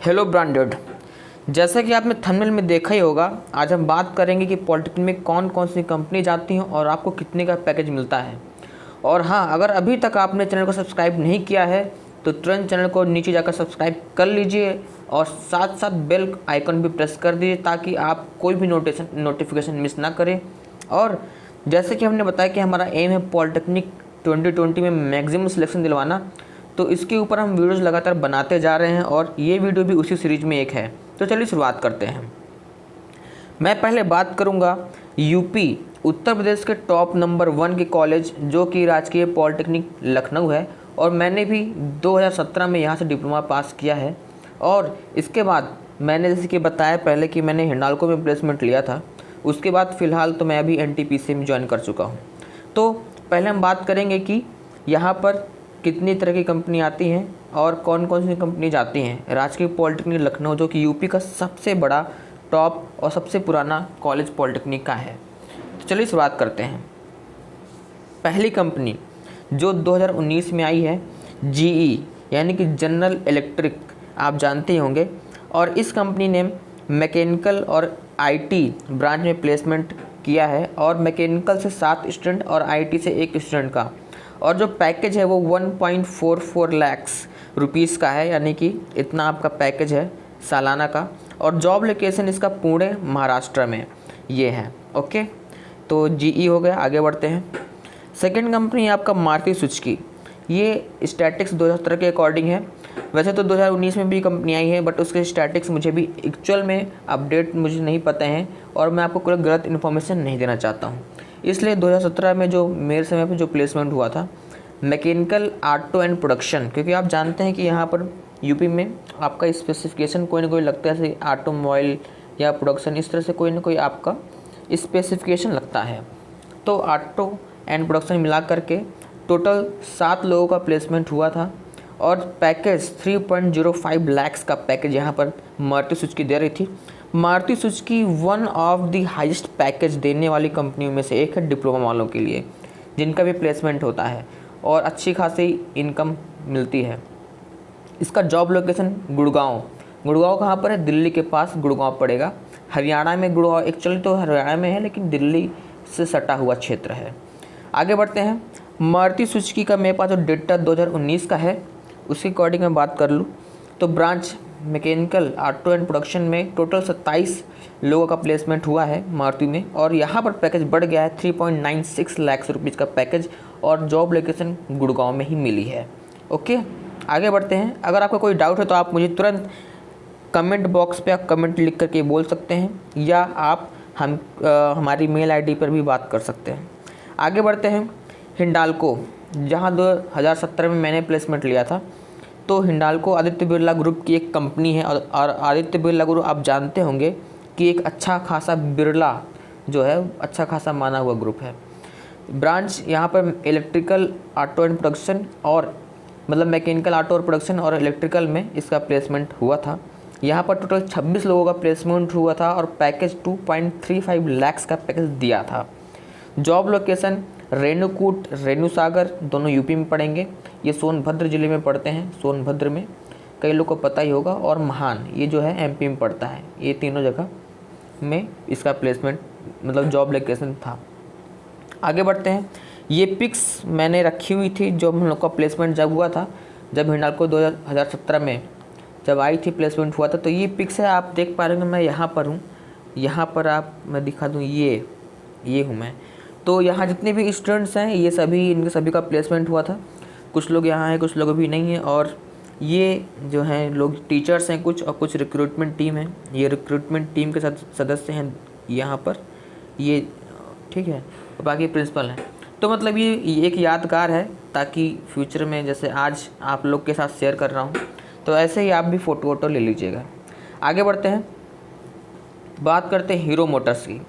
Hello branded. जैसा कि आपने थंबनेल में देखा ही होगा, आज हम बात करेंगे कि पॉलिटेक्निक में कौन कौन सी कंपनी जाती हैं और आपको कितने का पैकेज मिलता है। और हाँ, अगर अभी तक आपने चैनल को सब्सक्राइब नहीं किया है तो तुरंत चैनल को नीचे जाकर सब्सक्राइब कर लीजिए और साथ साथ बेल आइकन भी प्रेस कर दीजिए ताकि आप कोई भी नोटिफिकेशन मिस ना करें। और जैसे कि हमने बताया कि हमारा एम है पॉलिटेक्निक 2020 में मैक्सिमम सिलेक्शन दिलवाना, तो इसके ऊपर हम वीडियोज़ लगातार बनाते जा रहे हैं और ये वीडियो भी उसी सीरीज में एक है। तो चलिए शुरुआत करते हैं। मैं पहले बात करूंगा यूपी उत्तर प्रदेश के टॉप नंबर 1 के कॉलेज जो कि राजकीय पॉलिटेक्निक लखनऊ है, और मैंने भी 2017 में यहाँ से डिप्लोमा पास किया है। और इसके बाद मैंने जैसे कि बताया पहले कि मैंने हिंडाल्को में प्लेसमेंट लिया था, उसके बाद फ़िलहाल तो मैं अभी NTPC में ज्वाइन कर चुका हूँ। तो पहले हम बात करेंगे कि यहाँ पर कितनी तरह की कंपनी आती हैं और कौन कौन सी कंपनी जाती हैं। राजकीय पॉलिटेक्निक लखनऊ जो कि यूपी का सबसे बड़ा टॉप और सबसे पुराना कॉलेज पॉलिटेक्निक का है। तो चलिए शुरुआत करते हैं। पहली कंपनी जो 2019 में आई है, GE यानी कि जनरल इलेक्ट्रिक, आप जानते ही होंगे। और इस कंपनी ने मैकेनिकल और IT ब्रांच में प्लेसमेंट किया है, और मैकेनिकल से 7 स्टूडेंट और IT से 1 स्टूडेंट का। और जो पैकेज है वो 1.44 लाख रुपीज़ का है, यानी कि इतना आपका पैकेज है सालाना का। और जॉब लोकेशन इसका पुणे महाराष्ट्र में ये है। ओके, तो GE हो गया। आगे बढ़ते हैं। सेकंड कंपनी है आपका मारुति सुजुकी। ये स्टैटिक्स 2017 के अकॉर्डिंग है। वैसे तो 2019 में भी कंपनी आई है, बट उसके स्टैटिक्स मुझे भी एक्चुअल में अपडेट मुझे नहीं पता हैं और मैं आपको कोई गलत इन्फॉर्मेशन नहीं देना चाहता हूँ। इसलिए 2017 में जो मेरे समय पे जो प्लेसमेंट हुआ था मैकेनिकल ऑटो एंड प्रोडक्शन, क्योंकि आप जानते हैं कि यहाँ पर यूपी में आपका स्पेसिफिकेशन कोई ना कोई लगता है, जैसे ऑटोमोबाइल या प्रोडक्शन, इस तरह से कोई ना कोई आपका स्पेसिफिकेशन लगता है। तो ऑटो एंड प्रोडक्शन मिला करके टोटल 7 लोगों का प्लेसमेंट हुआ था, और पैकेज 3.05 लाख का पैकेज यहाँ पर मारुति सुजुकी दे रही थी। Maruti Suzuki one of the highest package देने वाली कंपनियों में से एक है डिप्लोमा वालों के लिए, जिनका भी प्लेसमेंट होता है और अच्छी खासी इनकम मिलती है। इसका जॉब लोकेशन गुड़गांव कहाँ पर है? दिल्ली के पास गुड़गांव पड़ेगा। हरियाणा में गुड़गांव, एक्चुअली तो हरियाणा में है लेकिन दिल्ली से सटा हुआ क्षेत्र है। आगे बढ़ते हैं। मारुति सुजुकी का मेरे पास जो डेटा 2019 का है उसके अकॉर्डिंग मैं बात कर लूँ तो branch mechanical auto and production में टोटल 27 लोगों का प्लेसमेंट हुआ है मारुति में, और यहाँ पर पैकेज बढ़ गया है 3.96 लाख रुपीज़ का पैकेज, और जॉब लोकेशन गुड़गांव में ही मिली है। ओके, आगे बढ़ते हैं। अगर आपका कोई डाउट है तो आप मुझे तुरंत कमेंट बॉक्स पे आप कमेंट लिख करके बोल सकते हैं, या आप हमारी मेल ID पर भी बात कर सकते हैं। आगे बढ़ते हैं। हिंडाल्को, जहाँ 2017 में मैंने प्लेसमेंट लिया था, तो हिंडाल्को आदित्य बिरला ग्रुप की एक कंपनी है, और आदित्य बिरला ग्रुप आप जानते होंगे कि एक अच्छा खासा बिरला जो है अच्छा खासा माना हुआ ग्रुप है। ब्रांच यहाँ पर इलेक्ट्रिकल ऑटो एंड प्रोडक्शन, और मतलब मैकेनिकल ऑटो और प्रोडक्शन और इलेक्ट्रिकल में इसका प्लेसमेंट हुआ था। यहाँ पर टोटल 26 लोगों का प्लेसमेंट हुआ था, और पैकेज 2.35 लाख का पैकेज दिया था। जॉब लोकेशन रेणुकूट, रेणुसागर दोनों यूपी में पड़ेंगे। ये सोनभद्र ज़िले में पड़ते हैं, सोनभद्र में कई लोग को पता ही होगा, और महान ये जो है MP में पड़ता है। ये तीनों जगह में इसका प्लेसमेंट मतलब जॉब लोकेशन था। आगे बढ़ते हैं। ये पिक्स मैंने रखी हुई थी जो हम लोग का प्लेसमेंट जब हुआ था, जब हिंडाल्को 2017 में जब आई थी प्लेसमेंट हुआ था, तो ये पिक्स है। आप देख पा रहे होंगे मैं यहाँ पर हूँ, यहाँ पर मैं दिखा दूँ, ये हूँ मैं। तो यहाँ जितने भी स्टूडेंट्स हैं ये सभी, इनके सभी का प्लेसमेंट हुआ था। कुछ लोग यहाँ हैं, कुछ लोग अभी नहीं हैं, और ये जो हैं लोग टीचर्स हैं कुछ, और कुछ रिक्रूटमेंट टीम है। ये रिक्रूटमेंट टीम के सदस्य हैं यहाँ पर, ये ठीक है, और बाकी प्रिंसिपल हैं। तो मतलब ये एक यादगार है, ताकि फ्यूचर में जैसे आज आप लोग के साथ शेयर कर रहा हूँ तो ऐसे ही आप भी फ़ोटो वोटो ले लीजिएगा। आगे बढ़ते हैं। बात करते हैं हीरो मोटर्स की।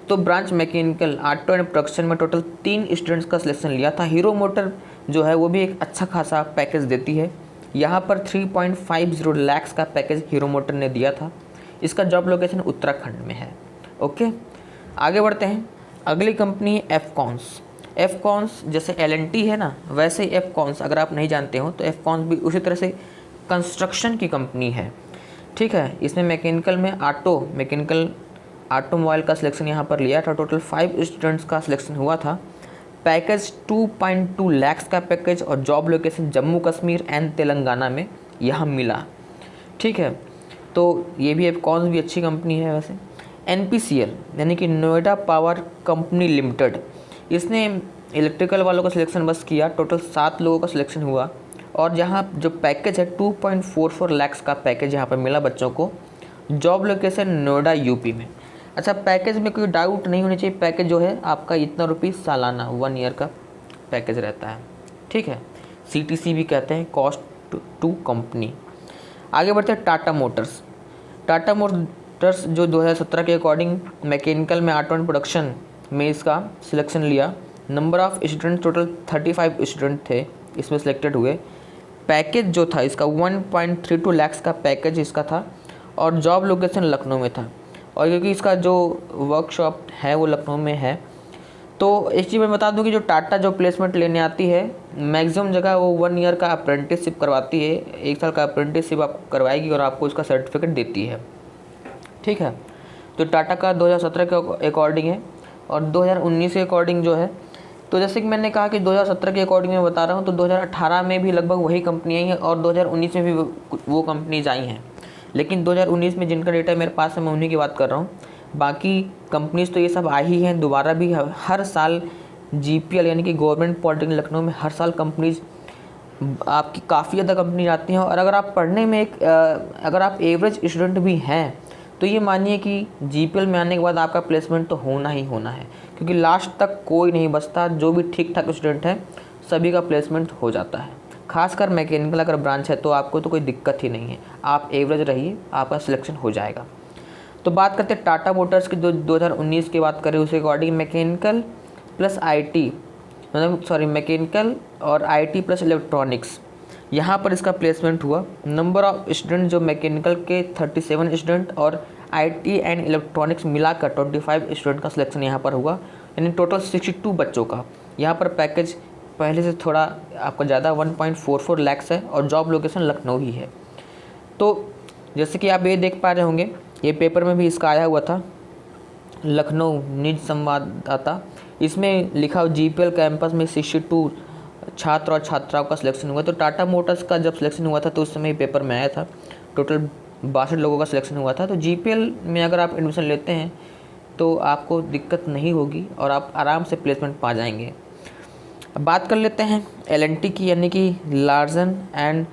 तो branch mechanical auto and production में टोटल 3 स्टूडेंट्स का सिलेक्शन लिया था। हीरो मोटर जो है वो भी एक अच्छा खासा पैकेज देती है। यहाँ पर 3.50 लाख का पैकेज हीरो मोटर ने दिया था। इसका जॉब लोकेशन उत्तराखंड में है। ओके, आगे बढ़ते हैं। अगली कंपनी है एफकॉन्स। जैसे L&T है ना, वैसे ही एफकॉन्स, अगर आप नहीं जानते हो तो एफकॉन्स भी उसी तरह से कंस्ट्रक्शन की कंपनी है। ठीक है। इसमें मैकेनिकल ऑटोमोबाइल का सिलेक्शन यहाँ पर लिया था। टोटल 5 स्टूडेंट्स का सिलेक्शन हुआ था। पैकेज 2.2 लाख का पैकेज और job location Jammu Kashmir and Telangana में यहाँ मिला। ठीक है, तो ये भी एक कौन भी अच्छी कंपनी है वैसे। NPCL यानी कि नोएडा पावर कंपनी लिमिटेड, इसने इलेक्ट्रिकल वालों का सिलेक्शन बस किया। टोटल 7 लोगों का सिलेक्शन हुआ और यहाँ जो पैकेज है 2.44 लाख का पैकेज यहाँ पर मिला बच्चों को। जॉब लोकेशन नोएडा यूपी में। अच्छा, पैकेज में कोई डाउट नहीं होनी चाहिए। पैकेज जो है आपका इतना रुपये सालाना 1 ईयर का पैकेज रहता है। ठीक है, CTC भी कहते हैं, कॉस्ट टू कंपनी। आगे बढ़ते हैं टाटा मोटर्स। टाटा मोटर्स जो 2017 के अकॉर्डिंग मैकेनिकल में ऑटो प्रोडक्शन में इसका सिलेक्शन लिया। Number of student total 35 student थे इसमें सिलेक्टेड हुए। पैकेज जो था इसका 1.32 लाख का पैकेज इसका था और जॉब लोकेशन लखनऊ में था। और क्योंकि इसका जो वर्कशॉप है वो लखनऊ में है, तो एक चीज़ मैं बता दूं कि जो टाटा जो प्लेसमेंट लेने आती है मैक्सिमम जगह वो 1 ईयर का अप्रेंटिसशिप करवाती है। 1 साल का अप्रेंटिसशिप आपको करवाएगी और आपको इसका सर्टिफिकेट देती है। ठीक है, तो टाटा का 2017 के अकॉर्डिंग है और 2019 के अकॉर्डिंग जो है, तो जैसे कि मैंने कहा कि 2017 के अकॉर्डिंग मैं बता रहा हूँ, तो 2018 में भी लगभग वही कंपनियाँ ही हैं और 2019 में भी वो कंपनीज आई हैं। लेकिन 2019 में जिनका डेटा मेरे पास है मैं उन्हीं की बात कर रहा हूँ। बाकी कंपनीज तो ये सब आई ही हैं दोबारा भी। हर साल GPL यानी कि गवर्नमेंट पॉलिटेक्निक लखनऊ में हर साल कंपनीज आपकी काफ़ी ज़्यादा कंपनी आती हैं। और अगर आप पढ़ने में अगर आप एवरेज स्टूडेंट भी हैं तो ये मानिए कि GPL में आने के बाद आपका प्लेसमेंट तो होना ही होना है, क्योंकि लास्ट तक कोई नहीं बचता। जो भी ठीक ठाक स्टूडेंट हैं सभी का प्लेसमेंट हो जाता है। खासकर मैकेनिकल अगर ब्रांच है तो आपको तो कोई दिक्कत ही नहीं है, आप एवरेज रहिए, आपका सिलेक्शन हो जाएगा। तो बात करते हैं टाटा मोटर्स की। 2019 की बात करें उसे अकॉर्डिंग मैकेनिकल प्लस IT, मतलब सॉरी मैकेनिकल और IT प्लस इलेक्ट्रॉनिक्स, यहाँ पर इसका प्लेसमेंट हुआ। नंबर ऑफ स्टूडेंट जो मैकेनिकल के 37 स्टूडेंट और IT एंड इलेक्ट्रॉनिक्स मिलाकर 25 स्टूडेंट का सिलेक्शन यहाँ पर हुआ, यानी टोटल 62 बच्चों का। यहाँ पर पैकेज पहले से थोड़ा आपका ज़्यादा 1.44 लाख है और जॉब लोकेशन लखनऊ ही है। तो जैसे कि आप ये देख पा रहे होंगे, ये पेपर में भी इसका आया हुआ था, लखनऊ निज संवाददाता। इसमें लिखा हो GPL कैंपस में 62 छात्र और छात्राओं का सिलेक्शन हुआ। तो टाटा मोटर्स का जब सिलेक्शन हुआ था तो उस समय पेपर में आया था, टोटल 62 लोगों का सिलेक्शन हुआ था। तो GPL में अगर आप एडमिशन लेते हैं तो आपको दिक्कत नहीं होगी और आप आराम से प्लेसमेंट पा जाएंगे। अब बात कर लेते हैं L&T की, यानी कि Larsen and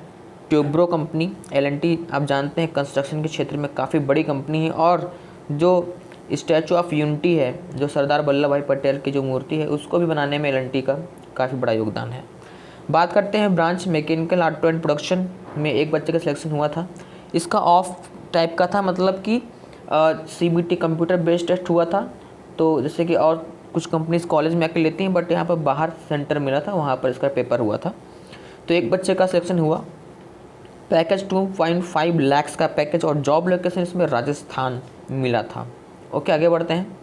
Toubro company. L&T आप जानते हैं कंस्ट्रक्शन के क्षेत्र में काफ़ी बड़ी कंपनी है और जो स्टैचू ऑफ यूनिटी है, जो सरदार वल्लभ भाई पटेल की जो मूर्ति है, उसको भी बनाने में L&T का काफ़ी बड़ा योगदान है। बात करते हैं branch mechanical auto and production में एक बच्चे का सिलेक्शन हुआ था। इसका ऑफ टाइप का था, मतलब कि CBT कंप्यूटर बेस्ड टेस्ट हुआ था। तो जैसे कि और कुछ कंपनीज कॉलेज में आके लेती हैं, बट यहाँ पर बाहर सेंटर मिला था, वहाँ पर इसका पेपर हुआ था। तो एक बच्चे का सिलेक्शन हुआ। पैकेज 2.5 लाख का पैकेज और जॉब लोकेशन इसमें राजस्थान मिला था। ओके, आगे बढ़ते हैं।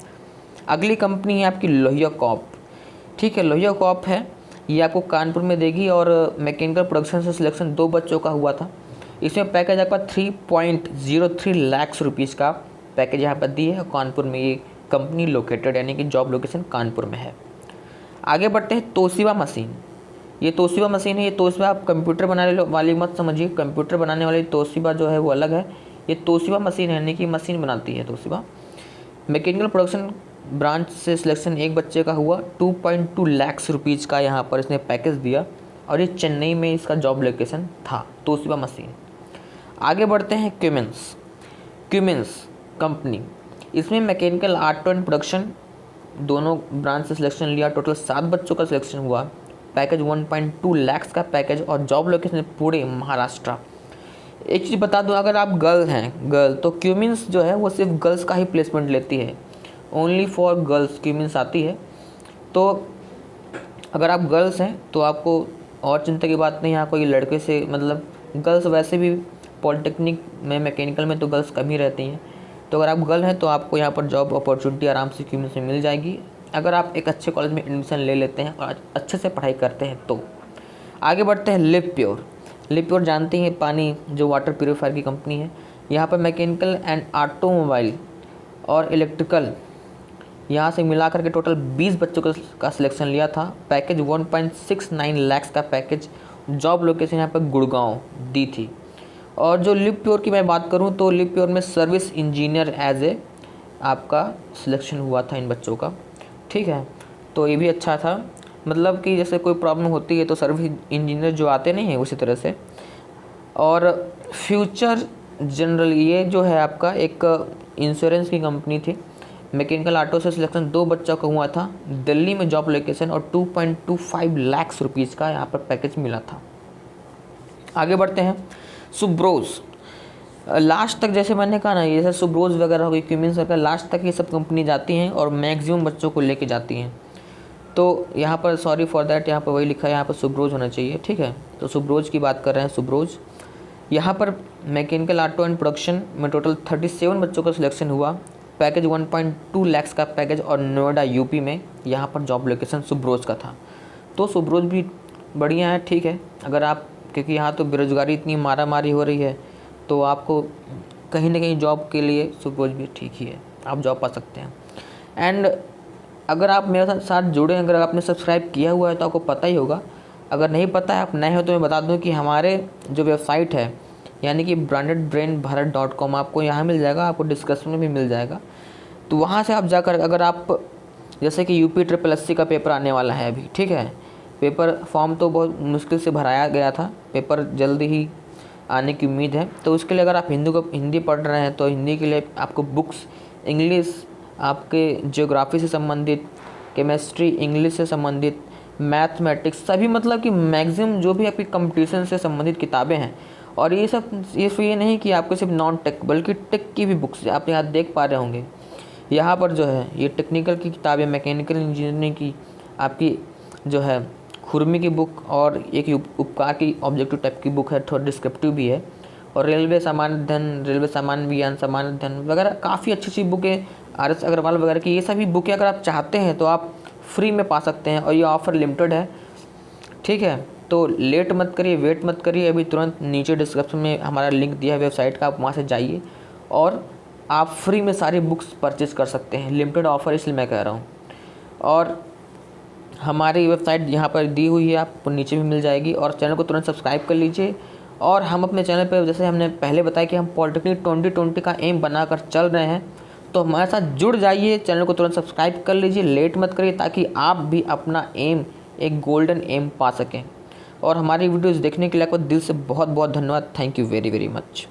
अगली कंपनी है आपकी लोहिया कॉर्प। ठीक है, लोहिया कॉर्प है, ये आपको कानपुर में देगी और मैकेनिकल प्रोडक्शन से सिलेक्शन 2 बच्चों का हुआ था। इसमें पैकेज आपका 3.03 लाख रुपीज़ का पैकेज यहाँ पर दिए है। कानपुर में ये कंपनी लोकेटेड, यानी कि जॉब लोकेशन कानपुर में है। आगे बढ़ते हैं तोशिबा मशीन। ये तोशिबा मशीन है। ये तोशिबा आप कंप्यूटर बनाने वाली मत समझिए, कंप्यूटर बनाने वाली तोशिबा जो है वो अलग है। ये तोशिबा मशीन है, यानी कि मशीन बनाती है तोशिबा। मैकेनिकल प्रोडक्शन ब्रांच से सिलेक्शन एक बच्चे का हुआ। 2.2 लाख रुपीज़ का यहाँ पर इसने पैकेज दिया और ये चेन्नई में इसका जॉब लोकेशन था, तोशिबा मशीन। आगे बढ़ते हैं क्यूमिंस कंपनी। इसमें मैकेनिकल ऑटो एंड प्रोडक्शन दोनों ब्रांच से सिलेक्शन लिया। टोटल 7 बच्चों का सिलेक्शन हुआ। पैकेज 1.2 लाख का पैकेज और जॉब लोकेशन पूरे महाराष्ट्र। एक चीज़ बता दूं, अगर आप गर्ल तो क्यूमिंस जो है वो सिर्फ गर्ल्स का ही प्लेसमेंट लेती है, ओनली फॉर गर्ल्स क्यूमिंस आती है। तो अगर आप गर्ल्स हैं तो आपको और चिंता की बात नहीं। यहाँ कोई लड़के से, मतलब गर्ल्स वैसे भी पॉलिटेक्निक में मैकेनिकल में तो गर्ल्स कम ही रहती हैं। तो अगर आप गर्ल हैं तो आपको यहाँ पर जॉब अपॉर्चुनिटी आराम से क्यूमिंस में मिल जाएगी, अगर आप एक अच्छे कॉलेज में एडमिशन ले लेते हैं और अच्छे से पढ़ाई करते हैं तो। आगे बढ़ते हैं लिव प्योर जानते हैं पानी जो वाटर प्यूरीफायर की कंपनी है। यहाँ पर मैकेनिकल एंड ऑटोमोबाइल और इलेक्ट्रिकल, यहाँ से मिला करके टोटल 20 बच्चों का सिलेक्शन लिया था। पैकेज 1.69 लाख का पैकेज, जॉब लोकेशन यहाँ पर गुड़गांव दी थी। और जो लिव प्योर की मैं बात करूँ तो लिव प्योर में सर्विस इंजीनियर एज ए आपका सिलेक्शन हुआ था इन बच्चों का, ठीक है। तो ये भी अच्छा था, मतलब कि जैसे कोई प्रॉब्लम होती है तो सर्विस इंजीनियर जो आते नहीं हैं उसी तरह से। और फ्यूचर जनरल, ये जो है आपका एक इंश्योरेंस की कंपनी थी। मैकेनिकल ऑटो से सिलेक्शन 2 बच्चों का हुआ था, दिल्ली में जॉब लोकेशन, और 2.25 लाख रुपीज़ का यहाँ पर पैकेज मिला था। आगे बढ़ते हैं। सुब्रोज, लास्ट तक जैसे मैंने कहा ना, जैसे सुब्रोज वगैरह हो गई, क्यूमिंस वगैरह, लास्ट तक ये सब कंपनी जाती हैं और मैक्सिमम बच्चों को लेके जाती हैं। तो यहाँ पर सॉरी फॉर दैट, यहाँ पर वही लिखा है, यहाँ पर सुब्रोज होना चाहिए, ठीक है। तो सुब्रोज की बात कर रहे हैं। सुब्रोज यहाँ पर मैकेनिकल ऑटो एंड प्रोडक्शन में टोटल 37 बच्चों का सिलेक्शन हुआ। पैकेज 1.2 लाख का पैकेज, और नोएडा यूपी में यहाँ पर जॉब लोकेशन सुब्रोज का था। तो सुब्रोज भी बढ़िया है, ठीक है। अगर आप, क्योंकि यहाँ तो बेरोज़गारी इतनी मारा मारी हो रही है, तो आपको कहीं ना कहीं जॉब के लिए सुब्रोज भी ठीक ही है, आप जॉब पा सकते हैं। एंड अगर आप मेरे साथ जुड़े हैं, अगर आपने सब्सक्राइब किया हुआ है तो आपको पता ही होगा। अगर नहीं पता है, आप नए हो, तो मैं बता दूं कि हमारे जो वेबसाइट है, यानी कि brandedbrainbharat.com, आपको यहाँ मिल जाएगा, आपको डिस्क्रिप्शन में भी मिल जाएगा। तो वहाँ से आप जाकर, अगर आप, जैसे कि यूपी SSSC का पेपर आने वाला है अभी, ठीक है। पेपर फॉर्म तो बहुत मुश्किल से भराया गया था, पेपर जल्दी ही आने की उम्मीद है। तो उसके लिए अगर आप हिंदी पढ़ रहे हैं तो हिंदी के लिए आपको बुक्स, इंग्लिश, आपके ज्योग्राफी से संबंधित, केमिस्ट्री, इंग्लिश से संबंधित, मैथमेटिक्स, सभी, मतलब कि मैक्सिमम जो भी आपकी कंपटीशन से संबंधित किताबें हैं। और ये सब ये नहीं कि आपको सिर्फ नॉन टेक, बल्कि टेक की भी बुक्स आप यहाँ देख पा रहे होंगे। यहाँ पर जो है ये टेक्निकल की किताबें, मैकेनिकल इंजीनियरिंग की आपकी जो है खुरमी की बुक, और एक उपकार की ऑब्जेक्टिव टाइप की बुक है, थोड़ा डिस्क्रिप्टिव भी है। और रेलवे सामान्य अध्ययन, रेलवे सामान्य विज्ञान, सामान्य अध्ययन वगैरह, काफ़ी अच्छी अच्छी बुकें, RS अग्रवाल वगैरह की, ये सभी बुकें अगर आप चाहते हैं तो आप फ्री में पा सकते हैं। और ये ऑफ़र लिमिटेड है, ठीक है। तो लेट मत करिए, वेट मत करिए, अभी तुरंत नीचे डिस्क्रिप्शन में हमारा लिंक दिया है वेबसाइट का, आप वहाँ से जाइए और आप फ्री में सारी बुक्स परचेज़ कर सकते हैं। लिमिटेड ऑफ़र इसलिए मैं कह रहा हूँ। और हमारी वेबसाइट यहाँ पर दी हुई है, आपको नीचे भी मिल जाएगी। और चैनल को तुरंत सब्सक्राइब कर लीजिए। और हम अपने चैनल पर, जैसे हमने पहले बताया कि हम पॉलिटेक्निक 2020 का एम बनाकर चल रहे हैं, तो हमारे साथ जुड़ जाइए। चैनल को तुरंत सब्सक्राइब कर लीजिए, लेट मत करिए, ताकि आप भी अपना एम, एक गोल्डन एम पा सकें। और हमारी वीडियोज़ देखने के लिए आपको दिल से बहुत बहुत धन्यवाद। Thank you very very much.